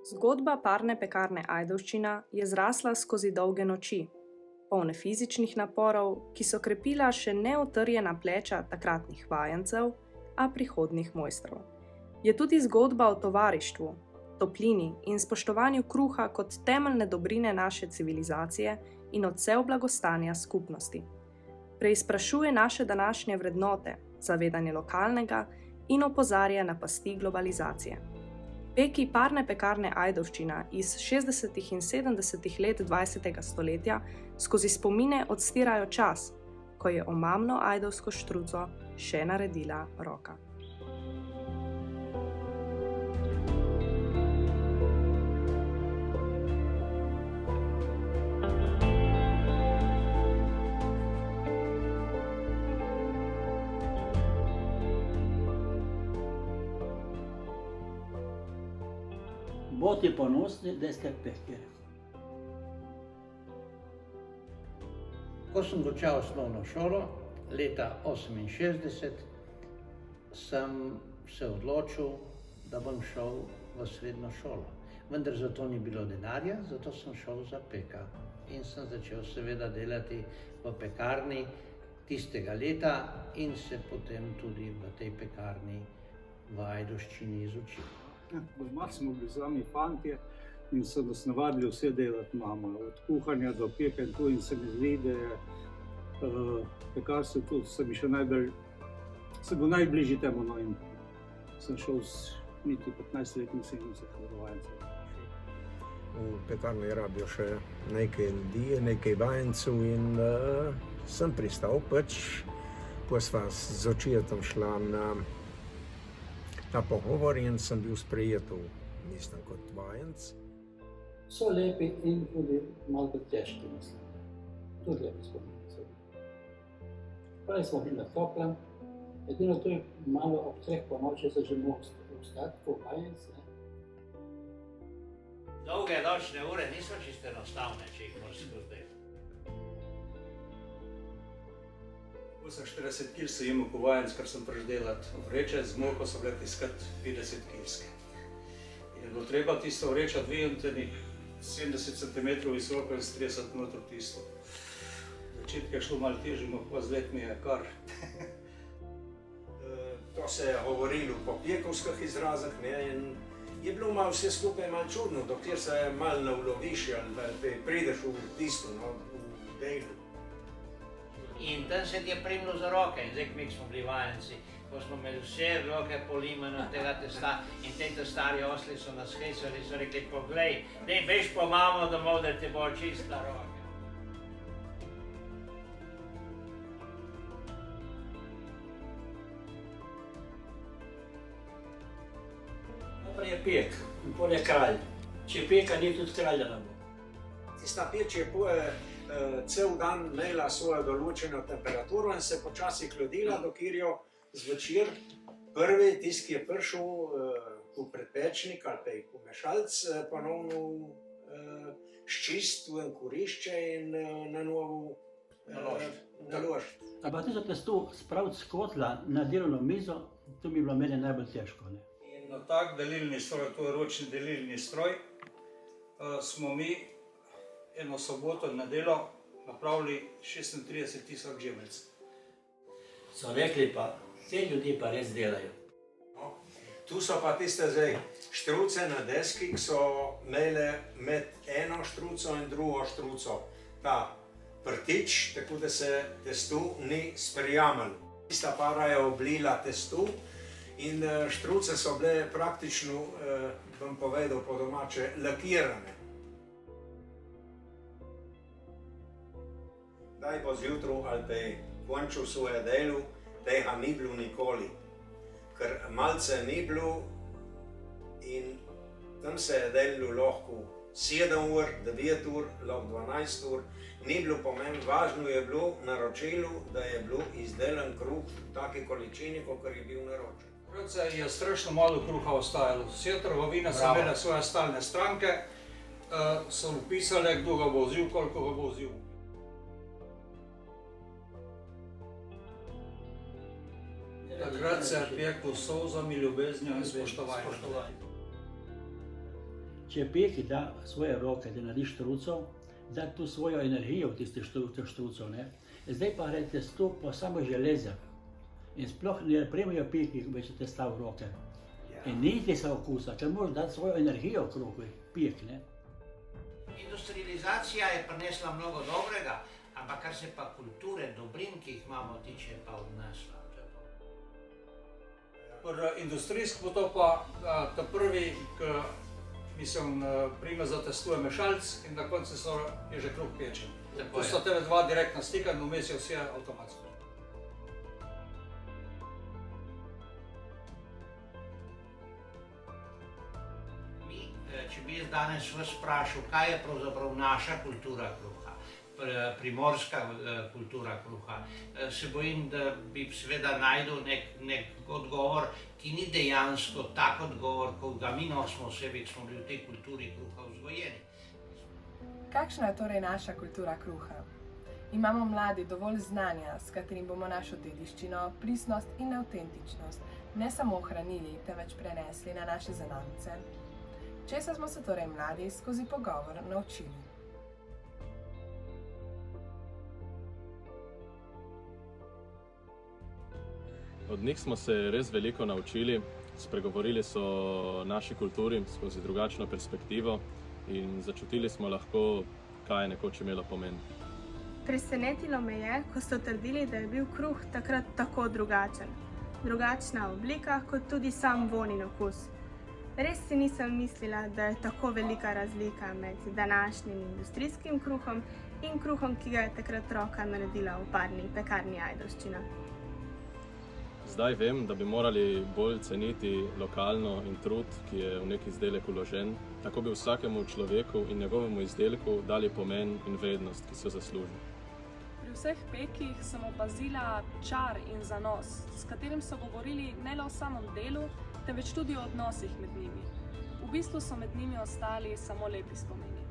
Zgodba parne pekarne Ajdovščina je zrasla skozi dolge noči, polne fizičnih naporov, ki so krepila še neotrjena pleča takratnih vajencev, a prihodnjih mojstrov. Je tudi zgodba o tovarištvu, toplini in spoštovanju kruha kot temeljne dobrine naše civilizacije in odsev blagostanja skupnosti. Preizprašuje naše današnje vrednote, zavedanje lokalnega in opozarja na pasti globalizacije. Peki parne pekarne Ajdovščina iz 60. in 70. let 20. stoletja skozi spomine odstirajo čas, ko je omamno ajdovsko štruco še naredila roka. Bodite ponosni, da ste pekar. Ko sem končal osnovno šolo, leta 1968, sem se odločil, da bom šel v srednjo šolo. Vendar za to ni bilo denarja, zato sem šel za pekar. In sem začel seveda delati v pekarni tistega leta in se potem tudi v tej pekarni v Ajdovščini izučil. Doma smo bili sami fantje in so nas navadili vse delati mama, od kuhanja do peka in to, in se mi zdi, da je pekarstvo tudi, se bo najbližji temu, no, in sem šel niti 15 let, nisem se vajencev. V pekarni rabijo še nekaj ljudi, nekaj vajencev in sem pristal pač, pa sva z očetom šla na pogovor in sem bil sprejet kot vajenc. So lepi in tudi malo težki, mislim. Tudi lepi spomini so. Prej smo bili na toplem, edino to je malo ob 3 ponoči se že mogo vstati po vajenc. Dolge nočne ure niso čisto enostavne, če jih moraš skozi. 48 kil sem imel kot vajenc, ker sem prišel delati vreče, z moko so bile tiskati 50 kilske. In je bilo treba tisto vreča dvignuti 70 cm visoko in 30 noter tisto. Začetke je šlo malo težje, pa zdaj mi je kar. To se je govorilo po pjekovskih izrazah, ne, in je bilo malo vse skupaj malo čudno, dokler se malo ne uloviš ali prideš v tisto, no, v delu. In tam se ti je primilo za roke, in zdaj, mi smo bili vajenci, ko smo imeli vse roke polimane od tega testa in te stari osli so nas hecali, so rekli, poglej, daj bež po mamo domov, da ti bo čistila roke. Najprej je pek, in pol je kralj. Če peka ni, tudi kralja ne bo. Tista peč je cel dan imela svojo določeno temperaturo in se počasi hladila, dokler jo zvečer prvi, tisti, ki je prišel v predpečnik ali pa v mešalc, ponovno sčistil in kurišče in na novo naložiti. Ampak tisto testo spraviti s kotla na delovno mizo, to mi je bilo meni najbolj težko. In na tak delilni stroj, to je ročni delilni stroj, smo mi eno soboto in nedeljo napravili 36.000 žemelj. So rekli pa, te ljudje pa res delajo. No, tu so pa tiste zdaj štruce na deski, ki so imele med eno štruco in drugo štruco ta prtič, tako da se testu ni sprijamalo. Tista para je oblila testu in štruce so bile praktično, bom povedal po domače, lakirane. Daj bo zjutru ali pa končil svoje delo, tega ni bilo nikoli. Ker malce ni bilo in tam se je delalo lahko 7 ur, 9 ur, lahko 12 ur. Ni bilo pomembno, važno je bilo naročilo, da je bilo izdelan kruh v taki količini, kakor je bil naročen. Takrat je strašno malo kruha ostajalo. Vse trgovine so imele svoje stalne stranke, so napisale, kdo ga bo vzil, koliko ga bo vzil. Takrat se je pekel s solzami, ljubeznijo in spoštovanjem. če peki da svoje roke, da naredi štrucov, da tu svojo energijo v tistih štrucov, ne. Zdaj pa gre testo po samo železah in sploh ne prejmejo peki več testa v roke. In ni tega okusa, ker moraš dati svojo energijo v kruh, pek, ne. Industrializacija je prinesla mnogo dobrega, ampak kar se pa kulture, dobrin, ki jih imamo, tiče, pa odnesla. Industrijski potop pa ta prvi, ki prime zatestuje mešalc in na koncu je že kruh pečen. To sta tebe dva direktna stika in vmes je vse avtomatsko. Če bi jaz danes vas vprašal, kaj je pravzaprav naša kultura kruha, primorska kultura kruha, se bojim, da bi seveda najdel nek odgovor, ki ni dejansko tak odgovor, kot ga mi nosimo v sebi, ki smo bili v tej kulturi kruha vzgojeni. Kakšna je torej naša kultura kruha? Imamo mladi dovolj znanja, s katerim bomo našo dediščino, pristnost in avtentičnost ne samo ohranili, temveč prenesli na naše zanamce? Česa smo se torej mladi skozi pogovor naučili? Od njih smo se res veliko naučili, spregovorili so o naši kulturi skozi drugačno perspektivo in začutili smo lahko, kaj je nekoč imelo pomen. Presenetilo me je, ko so trdili, da je bil kruh takrat tako drugačen. Drugačna oblika, kot tudi sam vonj in okus. Res si nisem mislila, da je tako velika razlika med današnjim industrijskim kruhom in kruhom, ki ga je takrat roka naredila v parni pekarni Ajdovščina. Zdaj vem, da bi morali bolj ceniti lokalno in trud, ki je v nek izdelek vložen. Tako bi vsakemu človeku in njegovemu izdelku dali pomen in vrednost, ki so zaslužni. Pri vseh pekih sem opazila čar in zanos, s katerim so govorili ne le o samem delu, temveč tudi o odnosih med njimi. V bistvu so med njimi ostali samo lepi spomini.